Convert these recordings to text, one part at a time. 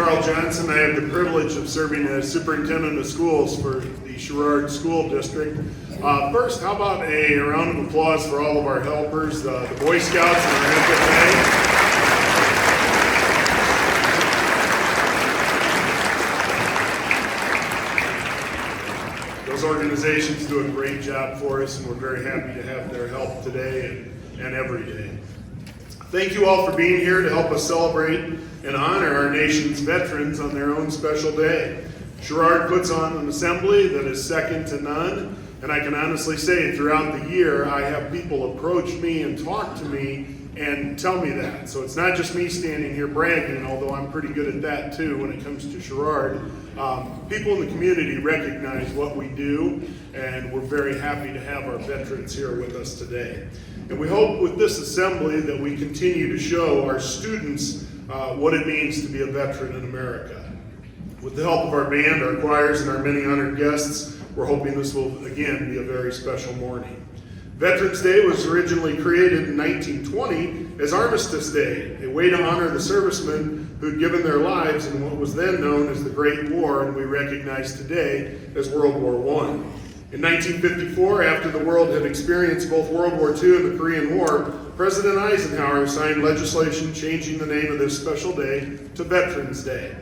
Carl Johnson. I have the privilege of serving as superintendent of schools for the Sherrard School District. First, how about a round of applause for all of our helpers, the Boy Scouts and our FFA. Those organizations do a great job for us, and we're very happy to have their help today and every day. Thank you all for being here to help us celebrate and honor our nation's veterans on their own special day. Sherrard puts on an assembly that is second to none, and I can honestly say throughout the year I have people approach me and talk to me and tell me that. So it's not just me standing here bragging, although I'm pretty good at that too when it comes to Sherrard. People in the community recognize what we do, and we're very happy to have our veterans here with us today. And we hope with this assembly that we continue to show our students what it means to be a veteran in America. With the help of our band, our choirs, and our many honored guests, we're hoping this will again be a very special morning. Veterans Day was originally created in 1920 as Armistice Day, a way to honor the servicemen who'd given their lives in what was then known as the Great War, and we recognize today as World War I. In 1954, after the world had experienced both World War II and the Korean War, President Eisenhower signed legislation changing the name of this special day to Veterans Day.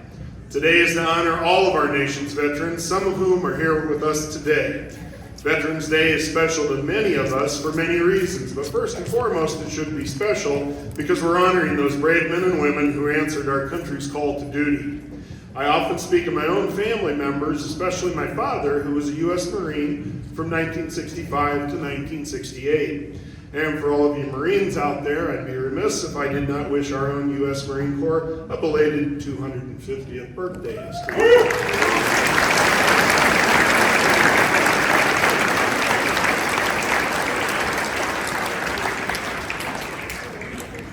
Today is to honor all of our nation's veterans, some of whom are here with us today. Veterans Day is special to many of us for many reasons, but first and foremost it should be special because we're honoring those brave men and women who answered our country's call to duty. I often speak of my own family members, especially my father, who was a U.S. Marine from 1965 to 1968. And for all of you Marines out there, I'd be remiss if I did not wish our own U.S. Marine Corps a belated 250th birthday.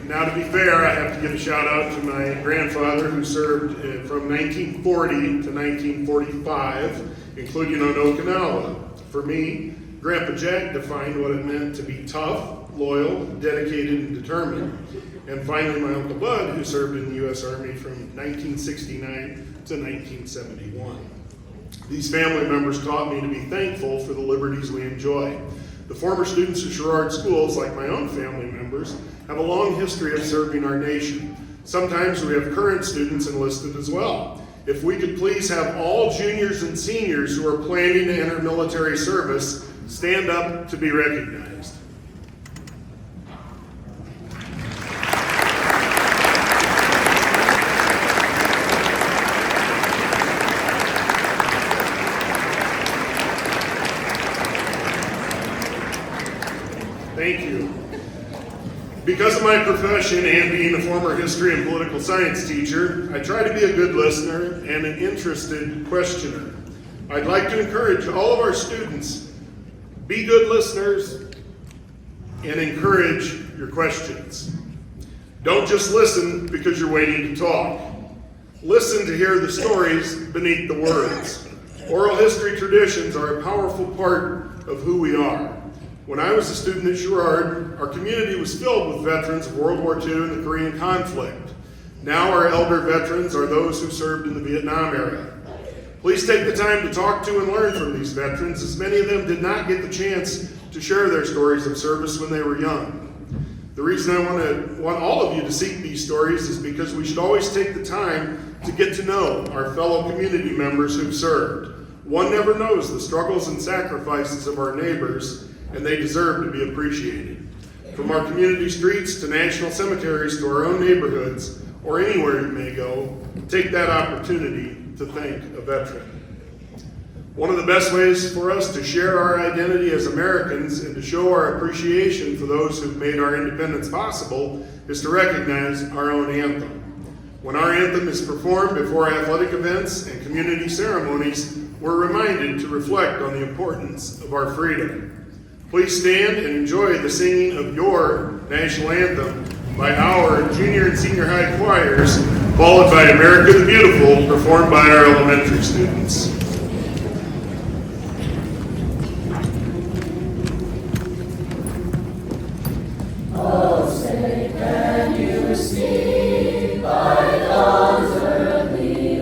Now, to be fair, I have to give a shout out to my grandfather who served from 1940 to 1945, including on Okinawa. For me, Grandpa Jack defined what it meant to be tough, loyal, dedicated, and determined. And finally, my Uncle Bud, who served in the U.S. Army from 1969 to 1971. These family members taught me to be thankful for the liberties we enjoy. The former students of Sherrard schools, like my own family members, have a long history of serving our nation. Sometimes we have current students enlisted as well. If we could please have all juniors and seniors who are planning to enter military service stand up to be recognized. Thank you. Because of my profession and being a former history and political science teacher, I try to be a good listener and an interested questioner. I'd like to encourage all of our students, be good listeners and encourage your questions. Don't just listen because you're waiting to talk. Listen to hear the stories beneath the words. Oral history traditions are a powerful part of who we are. When I was a student at Sherrard, our community was filled with veterans of World War II and the Korean conflict. Now our elder veterans are those who served in the Vietnam era. Please take the time to talk to and learn from these veterans, as many of them did not get the chance to share their stories of service when they were young. The reason I want all of you to seek these stories is because we should always take the time to get to know our fellow community members who've served. One never knows the struggles and sacrifices of our neighbors, and they deserve to be appreciated. From our community streets to national cemeteries to our own neighborhoods, or anywhere you may go, take that opportunity to thank a veteran. One of the best ways for us to share our identity as Americans and to show our appreciation for those who've made our independence possible is to recognize our own anthem. When our anthem is performed before athletic events and community ceremonies, we're reminded to reflect on the importance of our freedom. Please stand and enjoy the singing of your national anthem by our junior and senior high choirs, followed by America the Beautiful, performed by our elementary students. Oh, say, can you see by dawn's early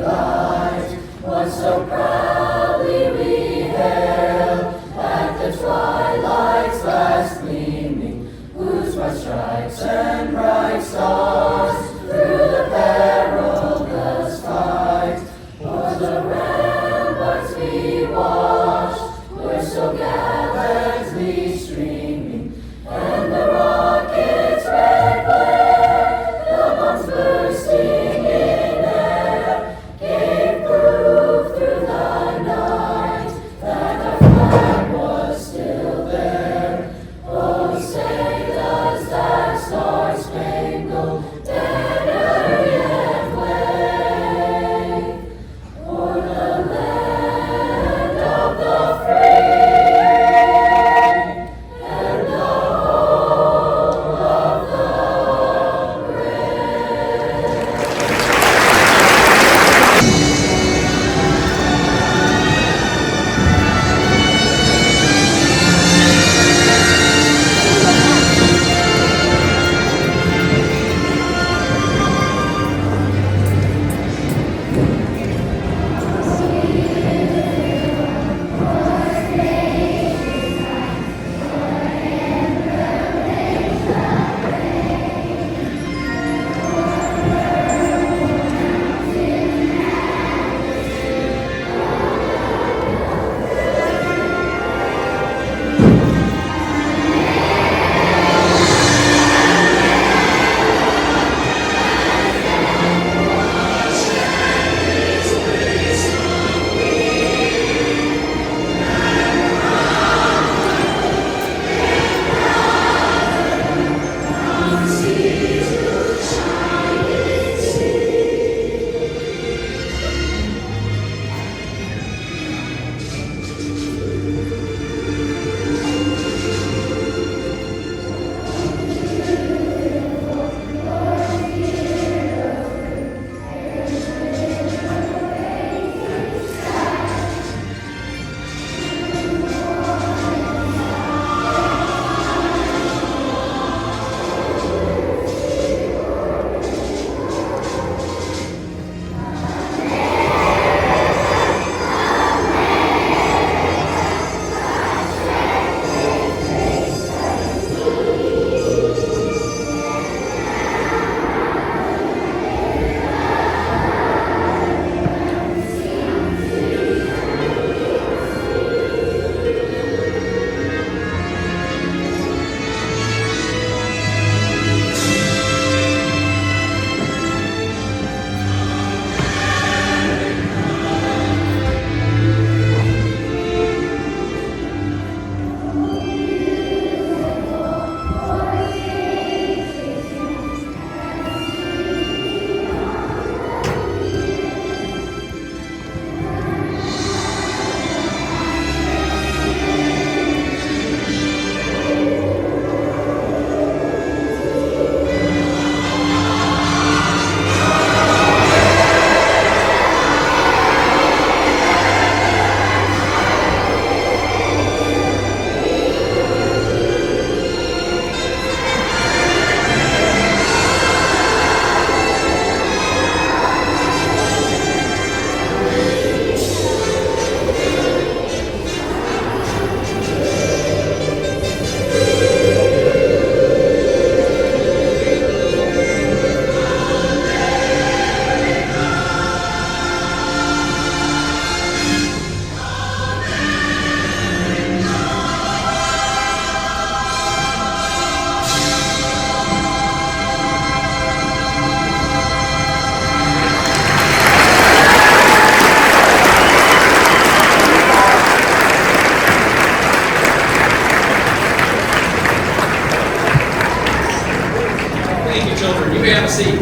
children. You may have a seat.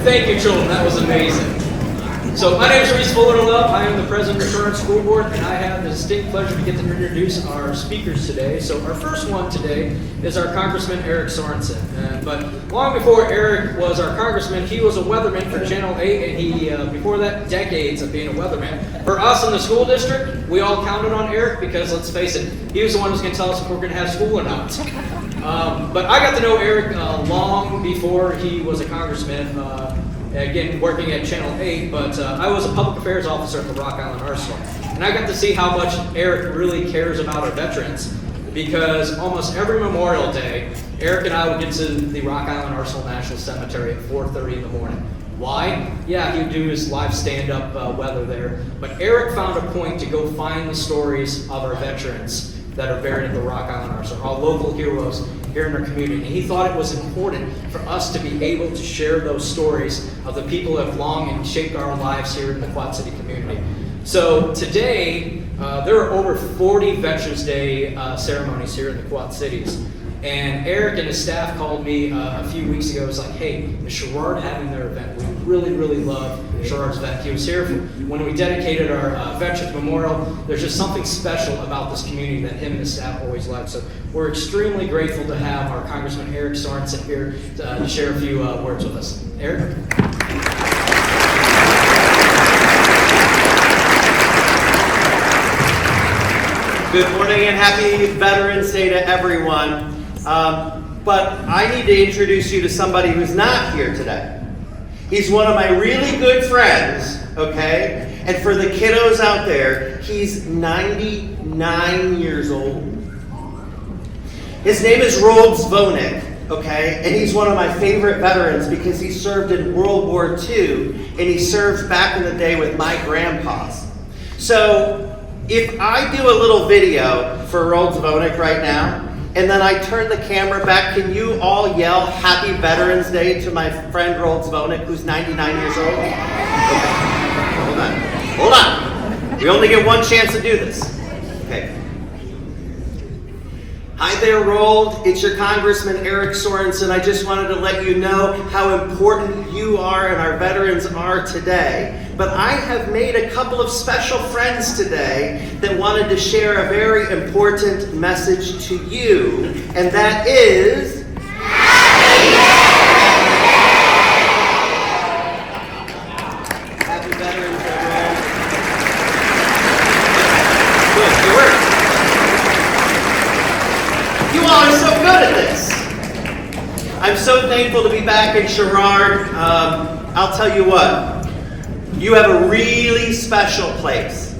Thank you, children. That was amazing. So my name is Reese Fuller-Love. I am the president of the Sherrard School Board, and I have the distinct pleasure to get to introduce our speakers today. So our first one today is our Congressman Eric Sorensen. But long before Eric was our congressman, he was a weatherman for Channel 8, and he, before that, decades of being a weatherman. For us in the school district, we all counted on Eric because, let's face it, he was the one who's going to tell us if we're going to have school or not. But I got to know Eric long before he was a congressman. Again, working at Channel 8, but I was a public affairs officer at the Rock Island Arsenal. And I got to see how much Eric really cares about our veterans, because almost every Memorial Day, Eric and I would get to the Rock Island Arsenal National Cemetery at 4:30 in the morning. Why? Yeah, he would do his live stand-up weather there, but Eric found a point to go find the stories of our veterans that are buried at the Rock Island Arsenal, our local heroes here in our community. And he thought it was important for us to be able to share those stories of the people that have long and shaped our lives here in the Quad City community. So today, there are over 40 Veterans Day ceremonies here in the Quad Cities. And Eric and his staff called me a few weeks ago. It was like, hey, is Sherrard having their event? We really love Sherrard's event. He was here when we dedicated our Veterans Memorial. There's just something special about this community that him and his staff always liked. So we're extremely grateful to have our Congressman Eric Sorensen here to share a few words with us. Eric? Good morning and happy Veterans Day to everyone. But I need to introduce you to somebody who's not here today. He's one of my really good friends, okay? And for the kiddos out there, he's 99 years old. His name is Rolds Vonek, okay? And he's one of my favorite veterans because he served in World War II and he served back in the day with my grandpas. So if I do a little video for Rolds Vonek right now, and then I turn the camera back, can you all yell Happy Veterans Day to my friend Rolds Vonek, who's 99 years old? Okay. Hold on. We only get one chance to do this. Okay. Hi there, Rold. It's your Congressman Eric Sorensen. I just wanted to let you know how important you are and our veterans are today. But I have made a couple of special friends today that wanted to share a very important message to you, and that is... Happy Veterans Day, everyone. Good, you all are so good at this. I'm so thankful to be back in Sherrard. I'll tell you what. You have a really special place.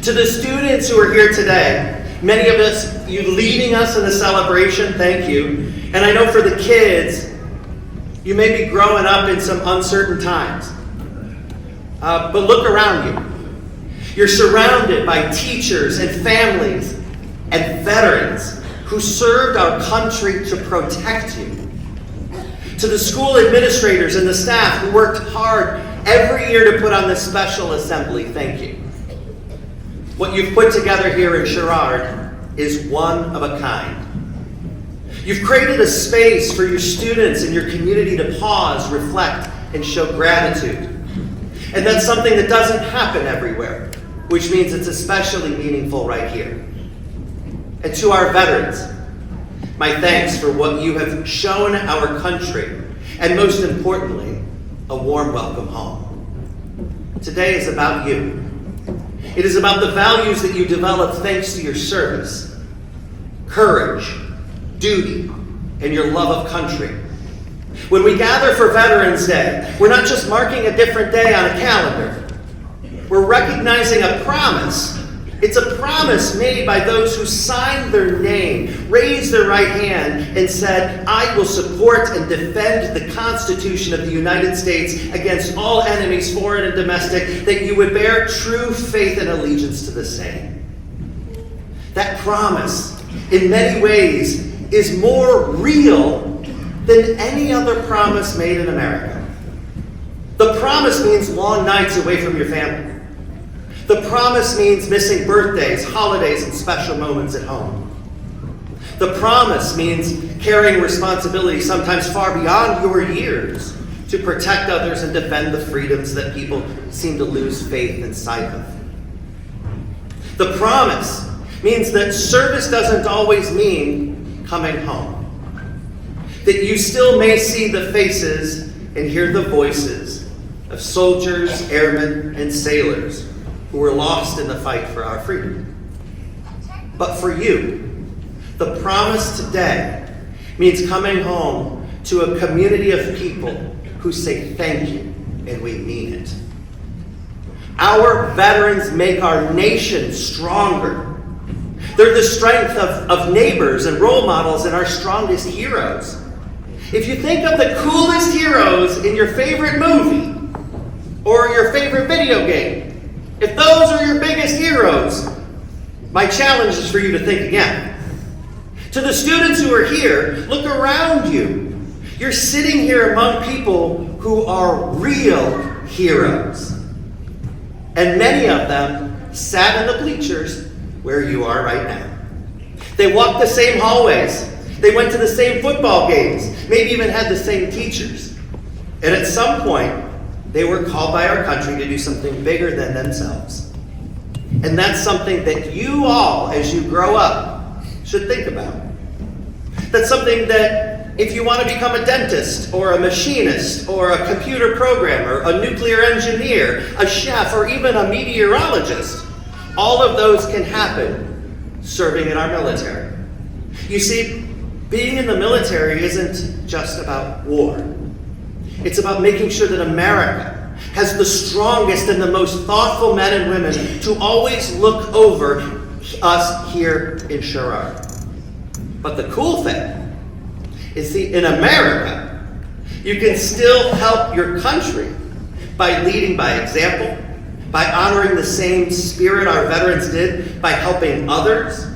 To the students who are here today, many of us, you leading us in the celebration, thank you. And I know for the kids, you may be growing up in some uncertain times. But look around you. You're surrounded by teachers and families and veterans who served our country to protect you. To the school administrators and the staff who worked hard every year to put on this special assembly, thank you. What you've put together here in Sherrard is one of a kind. You've created a space for your students and your community to pause, reflect, and show gratitude. And that's something that doesn't happen everywhere, which means it's especially meaningful right here. And to our veterans, my thanks for what you have shown our country, and most importantly, a warm welcome home. Today is about you. It is about the values that you developed thanks to your service, courage, duty, and your love of country. When we gather for Veterans Day, we're not just marking a different day on a calendar. We're recognizing a promise. It's a promise made by those who signed their name, raised their right hand, and said, I will support and defend the Constitution of the United States against all enemies, foreign and domestic, that you would bear true faith and allegiance to the same. That promise, in many ways, is more real than any other promise made in America. The promise means long nights away from your family. The promise means missing birthdays, holidays, and special moments at home. The promise means carrying responsibility sometimes far beyond your years to protect others and defend the freedoms that people seem to lose faith and sight of. The promise means that service doesn't always mean coming home. That you still may see the faces and hear the voices of soldiers, airmen, and sailors who were lost in the fight for our freedom. But for you, the promise today means coming home to a community of people who say thank you, and we mean it. Our veterans make our nation stronger. They're the strength of neighbors and role models and our strongest heroes. If you think of the coolest heroes in your favorite movie or your favorite video game, if those are your biggest heroes, my challenge is for you to think again. To the students who are here, look around you. You're sitting here among people who are real heroes. And many of them sat in the bleachers where you are right now. They walked the same hallways. They went to the same football games, maybe even had the same teachers. And at some point, they were called by our country to do something bigger than themselves. And that's something that you all, as you grow up, should think about. That's something that if you want to become a dentist or a machinist or a computer programmer, a nuclear engineer, a chef, or even a meteorologist, all of those can happen serving in our military. You see, being in the military isn't just about war. It's about making sure that America has the strongest and the most thoughtful men and women to always look over us here in Sherrard. But the cool thing is, see, in America, you can still help your country by leading by example, by honoring the same spirit our veterans did, by helping others,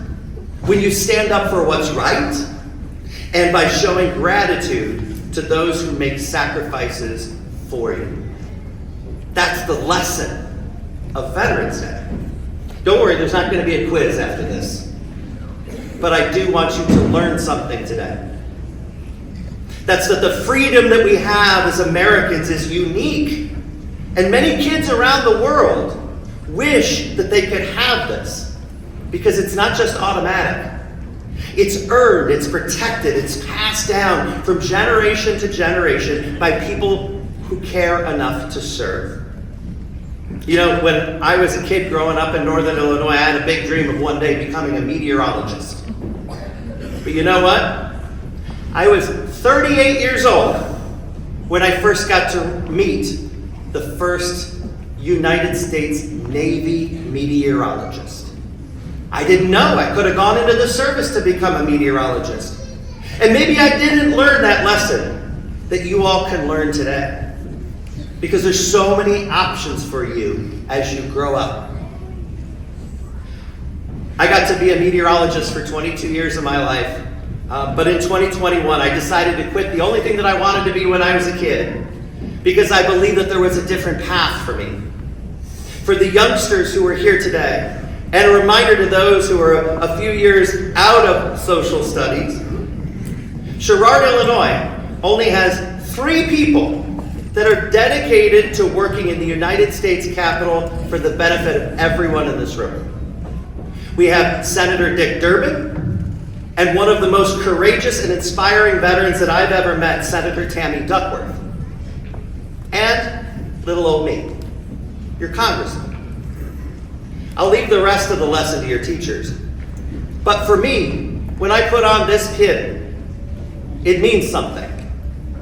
when you stand up for what's right, and by showing gratitude to those who make sacrifices for you. That's the lesson of Veterans Day. Don't worry, there's not going to be a quiz after this. But I do want you to learn something today. That's that the freedom that we have as Americans is unique. And many kids around the world wish that they could have this, because it's not just automatic. It's earned, it's protected, it's passed down from generation to generation by people who care enough to serve. You know, when I was a kid growing up in Northern Illinois, I had a big dream of one day becoming a meteorologist. But you know what? I was 38 years old when I first got to meet the first United States Navy meteorologist. I didn't know I could have gone into the service to become a meteorologist. And maybe I didn't learn that lesson that you all can learn today. Because there's so many options for you as you grow up. I got to be a meteorologist for 22 years of my life. But in 2021, I decided to quit the only thing that I wanted to be when I was a kid, because I believed that there was a different path for me. For the youngsters who are here today, and a reminder to those who are a few years out of social studies, Sherrard, Illinois only has 3 people that are dedicated to working in the United States Capitol for the benefit of everyone in this room. We have Senator Dick Durbin, and one of the most courageous and inspiring veterans that I've ever met, Senator Tammy Duckworth. And little old me, your congressman. I'll leave the rest of the lesson to your teachers. But for me, when I put on this pin, it means something.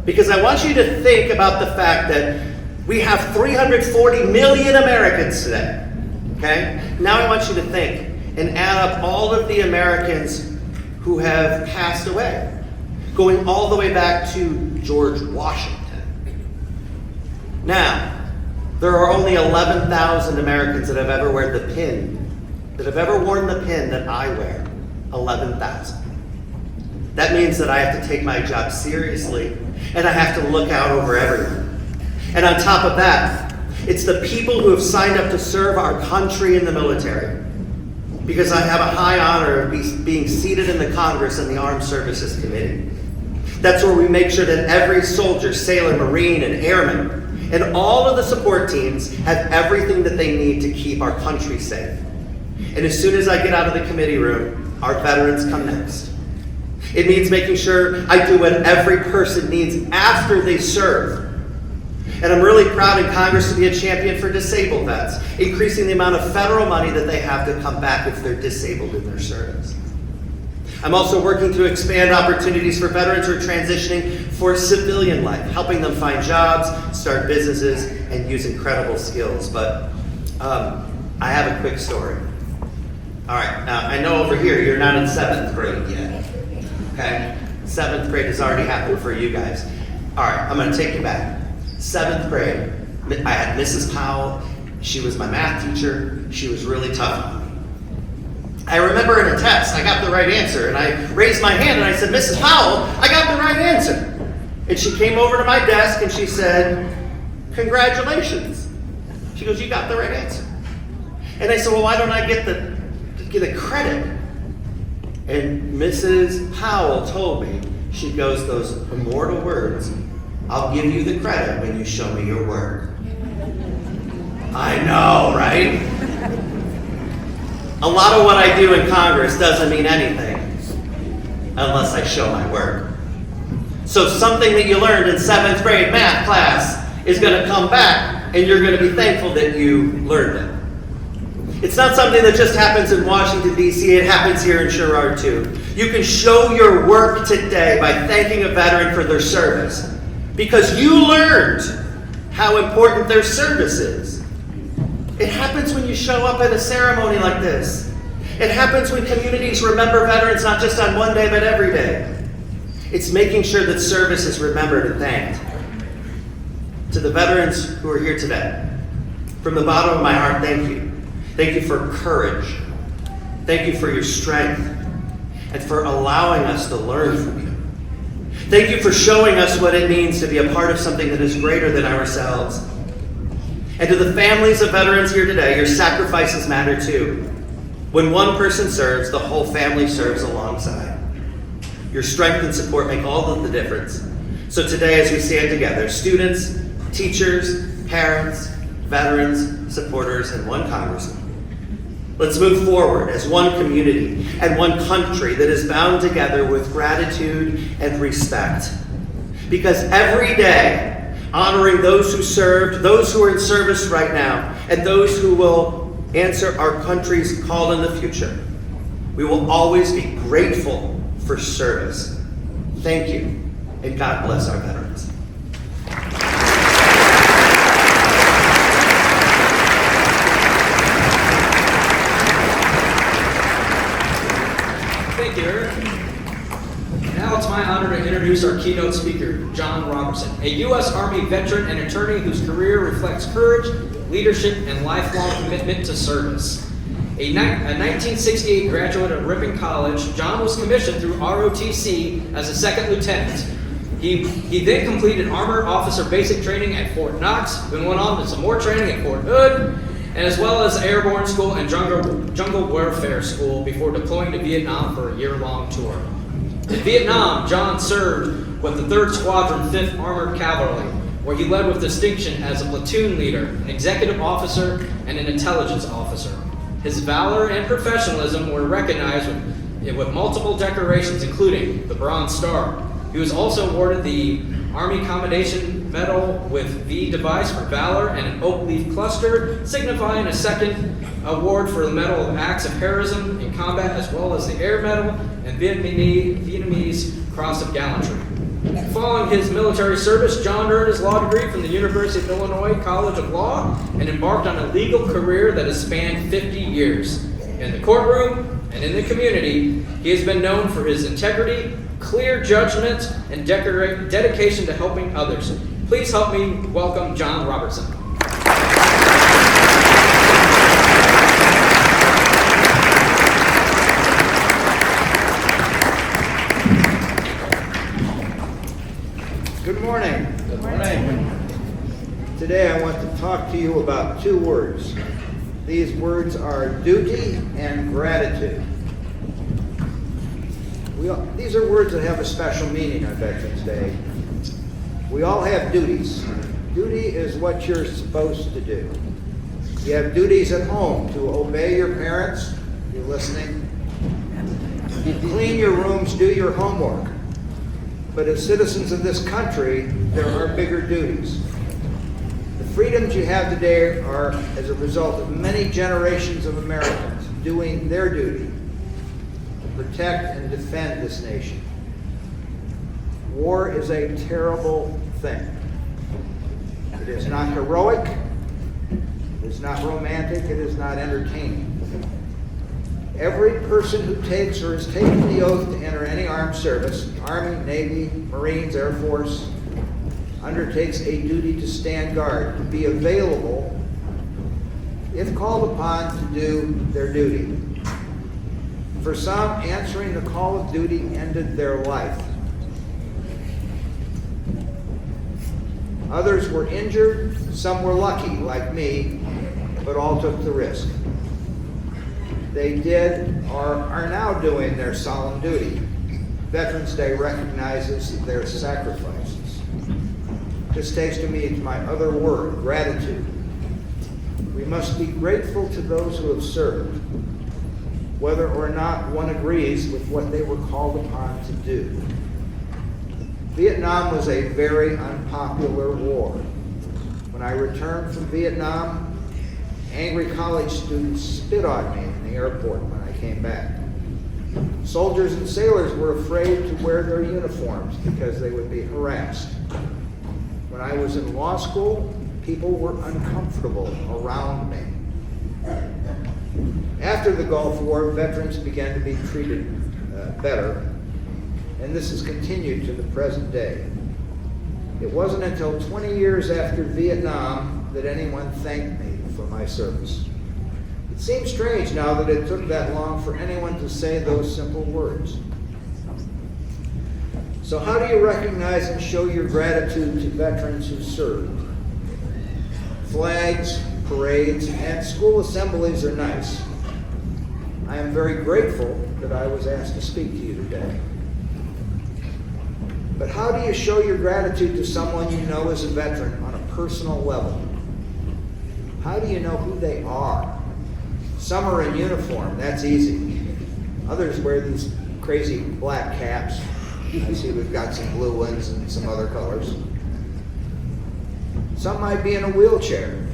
Because I want you to think about the fact that we have 340 million Americans today. Okay? Now I want you to think and add up all of the Americans who have passed away, going all the way back to George Washington. Now, there are only 11,000 Americans that have ever worn the pin, that I wear. 11,000. That means that I have to take my job seriously, and I have to look out over everyone. And on top of that, It's the people who have signed up to serve our country in the military. Because I have a high honor of being seated in the Congress and the Armed Services Committee. That's where we make sure that every soldier, sailor, Marine, and airman, and all of the support teams have everything that they need to keep our country safe. And as soon as I get out of the committee room, our veterans come next. It means making sure I do what every person needs after they serve. And I'm really proud in Congress to be a champion for disabled vets, increasing the amount of federal money that they have to come back if they're disabled in their service. I'm also working to expand opportunities for veterans who are transitioning for civilian life, helping them find jobs, start businesses, and use incredible skills. But I have a quick story. All right, now I know over here you're not in 7th grade yet, okay? 7th grade has already happened for you guys. All right, I'm gonna take you back. 7th grade, I had Mrs. Powell. She was my math teacher. She was really tough on me. I remember in a test, I got the right answer, and I raised my hand and I said, Mrs. Powell, I got the right answer. And she came over to my desk and she said, congratulations. She goes, you got the right answer. And I said, well, why don't I get the credit? And Mrs. Powell told me, she goes, those immortal words, I'll give you the credit when you show me your work. I know, right? A lot of what I do in Congress doesn't mean anything unless I show my work. So something that you learned in 7th grade math class is going to come back and you're going to be thankful that you learned it. It's not something that just happens in Washington, D.C. It happens here in Sherrard, too. You can show your work today by thanking a veteran for their service because you learned how important their service is. It happens when you show up at a ceremony like this. It happens when communities remember veterans not just on one day, but every day. It's making sure that service is remembered and thanked. To the veterans who are here today, from the bottom of my heart, thank you. Thank you for courage. Thank you for your strength and for allowing us to learn from you. Thank you for showing us what it means to be a part of something that is greater than ourselves. And to the families of veterans here today, your sacrifices matter too. When one person serves, the whole family serves alongside. Your strength and support make all of the difference. So today, as we stand together, students, teachers, parents, veterans, supporters, and one congressman, let's move forward as one community and one country that is bound together with gratitude and respect. Because every day, honoring those who served, those who are in service right now, and those who will answer our country's call in the future, we will always be grateful for service. Thank you, and God bless our veterans. Thank you, Eric. Now it's my honor to introduce our keynote speaker, John Robertson, a U.S. Army veteran and attorney whose career reflects courage, leadership, and lifelong commitment to service. A 1968 graduate of Ripon College, John was commissioned through ROTC as a second lieutenant. He then completed Armor Officer Basic Training at Fort Knox, then went on to some more training at Fort Hood, and as well as Airborne School and Jungle Warfare School before deploying to Vietnam for a year-long tour. In Vietnam, John served with the 3rd Squadron, 5th Armored Cavalry, where he led with distinction as a platoon leader, an executive officer, and an intelligence officer. His valor and professionalism were recognized with multiple decorations, including the Bronze Star. He was also awarded the Army Commendation Medal with V device for valor and an oak leaf cluster, signifying a second award for the Medal of Acts of Heroism in Combat, as well as the Air Medal and Vietnamese Cross of Gallantry. Following his military service, John earned his law degree from the University of Illinois College of Law and embarked on a legal career that has spanned 50 years. In the courtroom and in the community, he has been known for his integrity, clear judgment, and dedication to helping others. Please help me welcome John Robertson. Good morning. Good morning. Today I want to talk talk to you about two words. These words are duty and gratitude. These are words that have a special meaning on Veterans Day. We all have duties. Duty is what you're supposed to do. You have duties at home to obey your parents. You're listening. Clean your rooms, do your homework. But as citizens of this country, there are bigger duties. The freedoms you have today are as a result of many generations of Americans doing their duty to protect and defend this nation. War is a terrible thing. It is not heroic, it is not romantic, it is not entertaining. Every person who takes or has taken the oath to enter any armed service, Army, Navy, Marines, Air Force, undertakes a duty to stand guard, to be available if called upon to do their duty. For some, answering the call of duty ended their life. Others were injured, some were lucky, like me, but all took the risk. They did or are now doing their solemn duty. Veterans Day recognizes their sacrifices. This takes me to my other word, gratitude. We must be grateful to those who have served, whether or not one agrees with what they were called upon to do. Vietnam was a very unpopular war. When I returned from Vietnam, angry college students spit on me in the airport when I came back. Soldiers and sailors were afraid to wear their uniforms because they would be harassed. When I was in law school, people were uncomfortable around me. After the Gulf War, veterans began to be treated better, and this has continued to the present day. It wasn't until 20 years after Vietnam that anyone thanked me for my service. It seems strange now that it took that long for anyone to say those simple words. So how do you recognize and show your gratitude to veterans who served? Flags, parades, and school assemblies are nice. I am very grateful that I was asked to speak to you today. But how do you show your gratitude to someone you know is a veteran on a personal level? How do you know who they are? Some are in uniform, that's easy. Others wear these crazy black caps. I see we've got some blue ones and some other colors. Some might be in a wheelchair.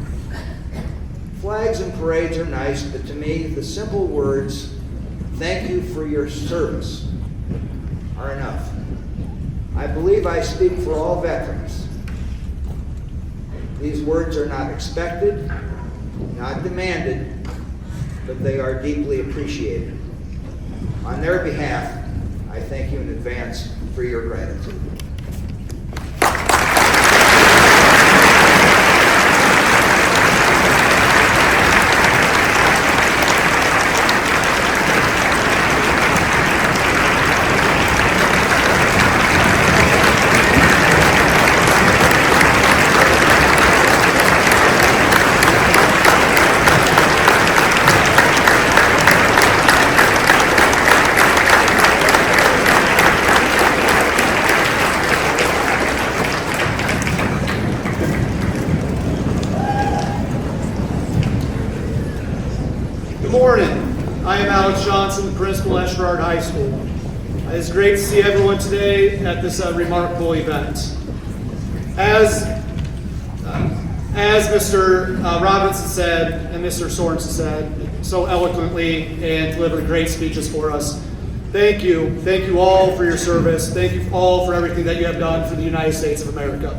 Flags and parades are nice, but to me, the simple words, "Thank you for your service," are enough. I believe I speak for all veterans. These words are not expected, not demanded, but they are deeply appreciated. On their behalf, I thank you in advance for your gratitude. The principal at Sherrard High School. It's great to see everyone today at this remarkable event. As Mr. Robinson said and Mr. Sorensen said so eloquently and delivered great speeches for us, thank you. Thank you all for your service. Thank you all for everything that you have done for the United States of America.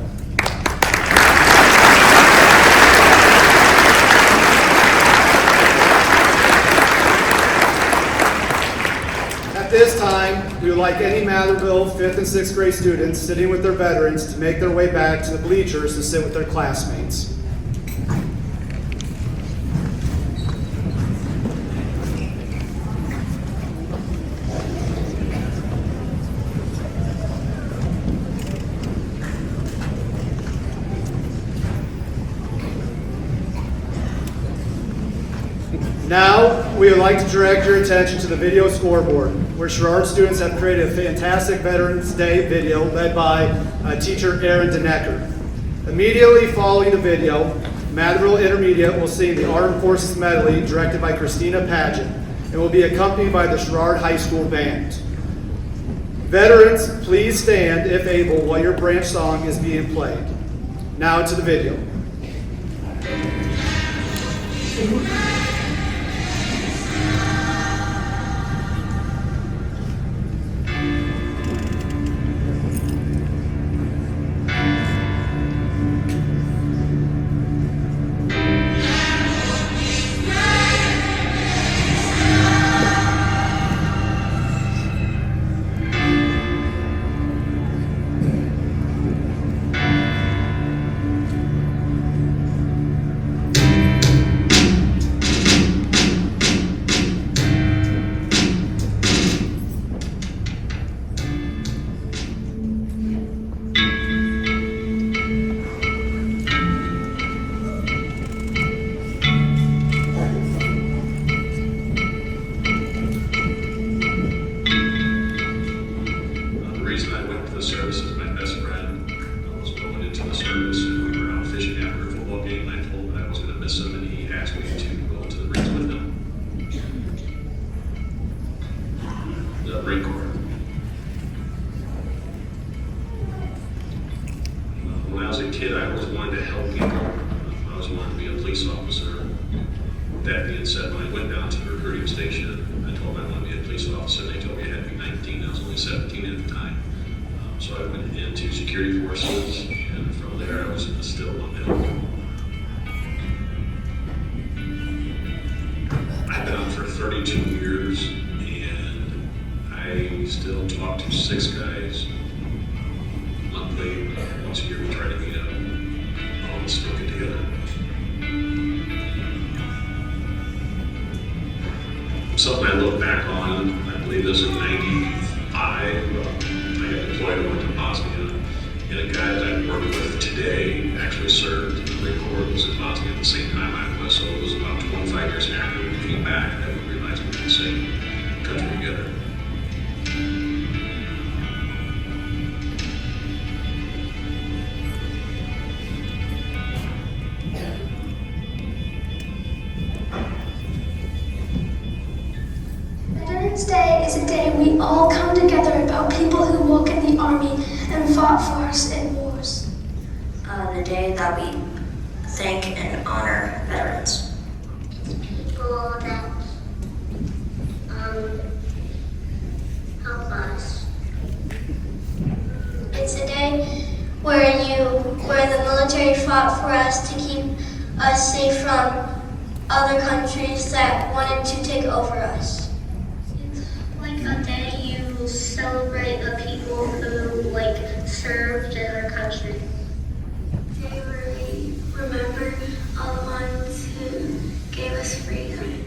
At this time, we would like any Matherville 5th and 6th grade students sitting with their veterans to make their way back to the bleachers to sit with their classmates. Now, we would like to direct your attention to the video scoreboard, where Sherrard students have created a fantastic Veterans Day video led by teacher Aaron Denecker. Immediately following the video, Matherville Intermediate will sing the Armed Forces Medley directed by Christina Pagett and will be accompanied by the Sherrard High School Band. Veterans, please stand if able while your branch song is being played. Now to the video. When I was a kid, I always wanted to help people. I always wanted to be a police officer. That being said, when I went down to the recruiting station, I told them I wanted to be a police officer. They told me I had to be 19. I was only 17 at the time. So I went into security forces, and from there I was still on that. I've been on for 32 years, and I still talk to 6 guys monthly. Once a year we try to meet up. All of us still get together. Something I look back on, I believe this was in 95. I got deployed and went to Bosnia. And a guy that I work with today actually served in the Marine Corps, was in Bosnia at the same time I was. So it was about 25 years after we came back that we realized we were in the same country together. Veterans Day is a day we all come together about people who work in the Army and fought for us in wars. The day that we thank and honor veterans. People that help us. It's a day where the military fought for us to keep us safe from other countries that wanted to take over us. It's like a day you celebrate the people who served in our country. Day where we remember all the ones who gave us freedom.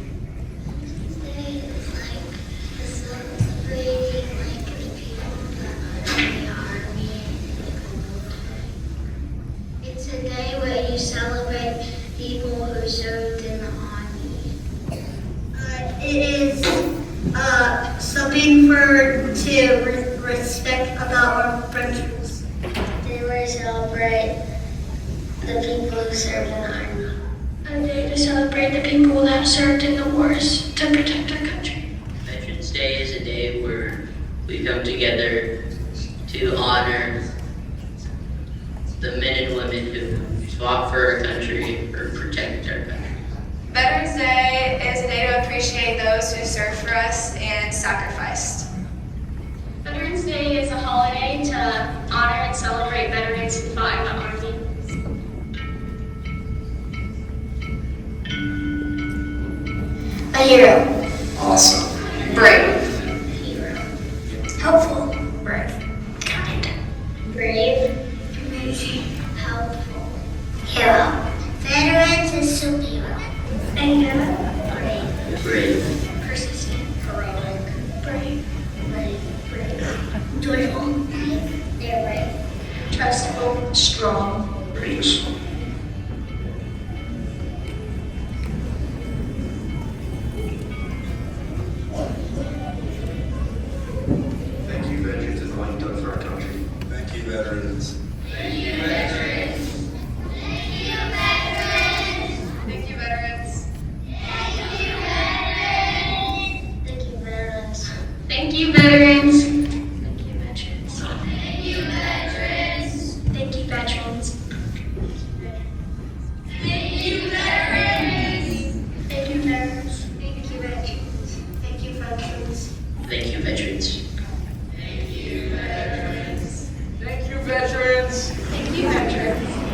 Today is celebrating the people that are in the Army. It's a day where you celebrate people who served in the Army. It is something to respect about our friendships. They will celebrate the people who served in the Army. A day to celebrate the people that served in the wars to protect our country. Veterans Day is a day where we come together to honor the men and women who fought for our country or protected our country. Veterans Day is a day to appreciate those who served for us and sacrificed. Veterans Day is a holiday to honor and celebrate veterans who fought in the Army. A hero. Awesome. Brave. Hero. Helpful. Brave. Kind. Brave. Amazing. Helpful. Hero. Veterans is superhero. Anger. Brave. Brave. Persistent. Heroic. Brave. Brave. Joyful. They're brave. Trustful. Strong. Grace. you, veterans. Thank you, veterans. Thank you, veterans. Thank you, veterans. Thank you, veterans. Thank you, veterans. Thank you, veterans. Thank you, veterans. Thank you, veterans. Thank you, veterans. Thank you, veterans. Thank you, veterans.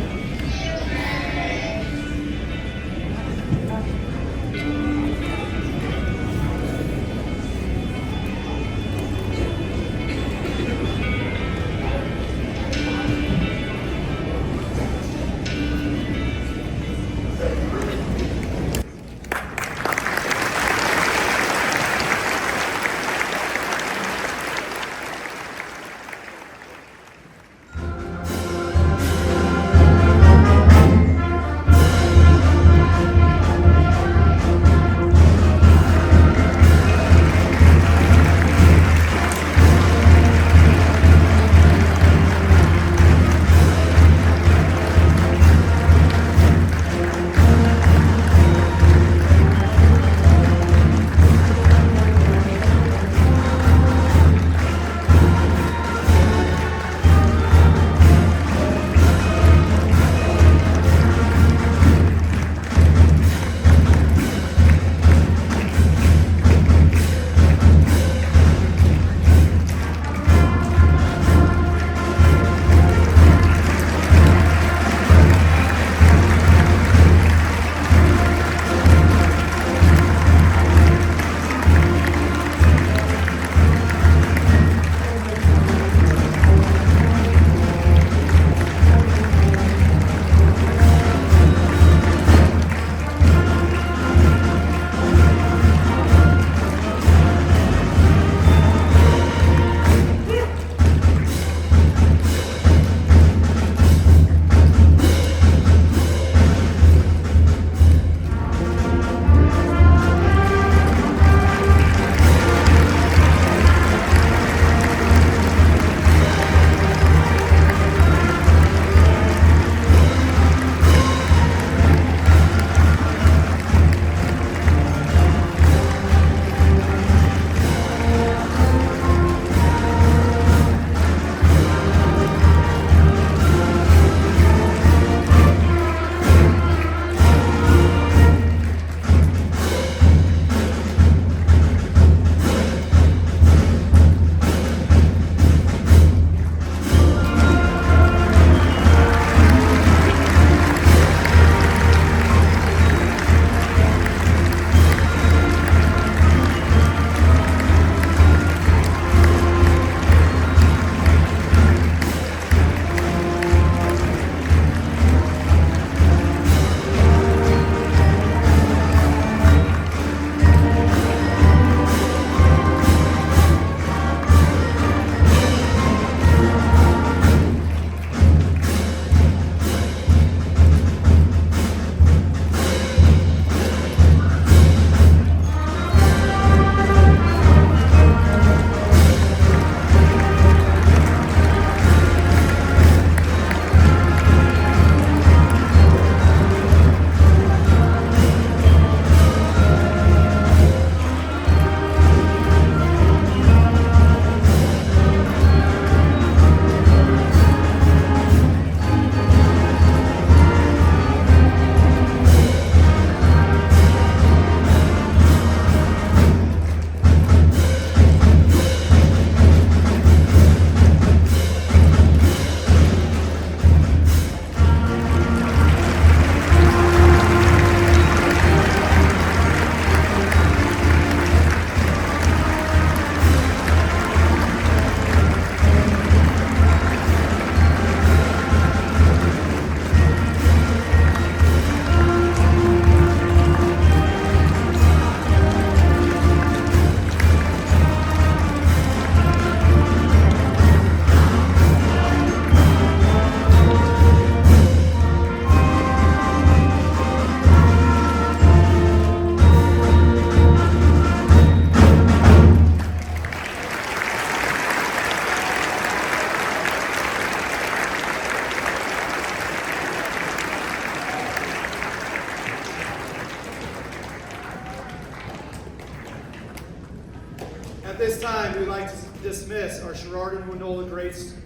At this time, we'd like to dismiss our Sherrard and Winola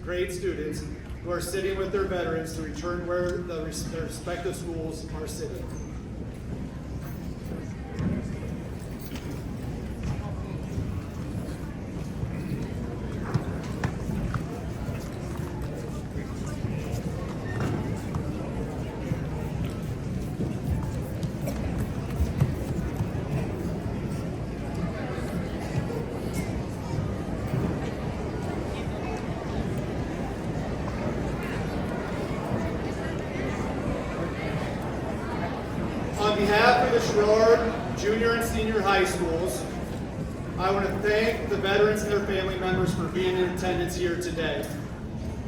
grade students who are sitting with their veterans to return where their respective schools are sitting. On behalf of the Sherrard Junior and Senior High Schools, I want to thank the veterans and their family members for being in attendance here today.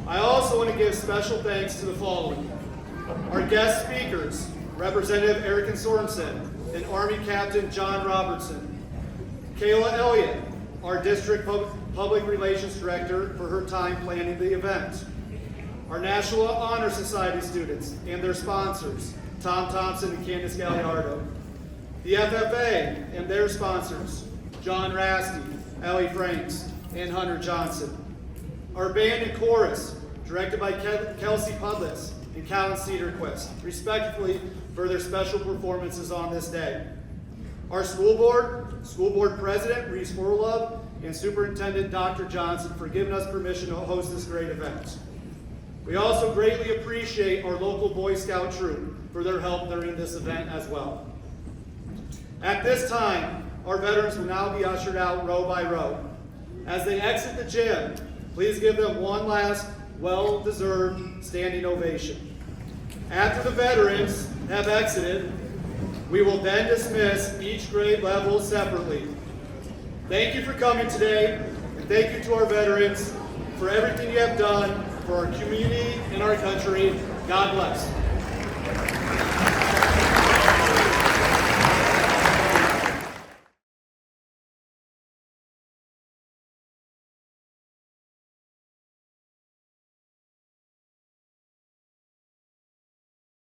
I also want to give special thanks to the following. Our guest speakers, Representative Eric Sorensen and Army Captain John Robertson. Kayla Elliott, our District Public Relations Director, for her time planning the event. Our National Honor Society students and their sponsors, Tom Thompson and Candace Galliardo. The FFA and their sponsors, John Rasty, Ellie Franks, and Hunter Johnson. Our band and chorus, directed by Kelsey Pudlas and Callen Sederquist, respectively, for their special performances on this day. Our school board president, Reese Forlove, and Superintendent Dr. Johnson for giving us permission to host this great event. We also greatly appreciate our local Boy Scout troop for their help during this event as well. At this time, our veterans will now be ushered out row by row. As they exit the gym, please give them one last well-deserved standing ovation. After the veterans have exited, we will then dismiss each grade level separately. Thank you for coming today, and thank you to our veterans for everything you have done for our community and our country. God bless.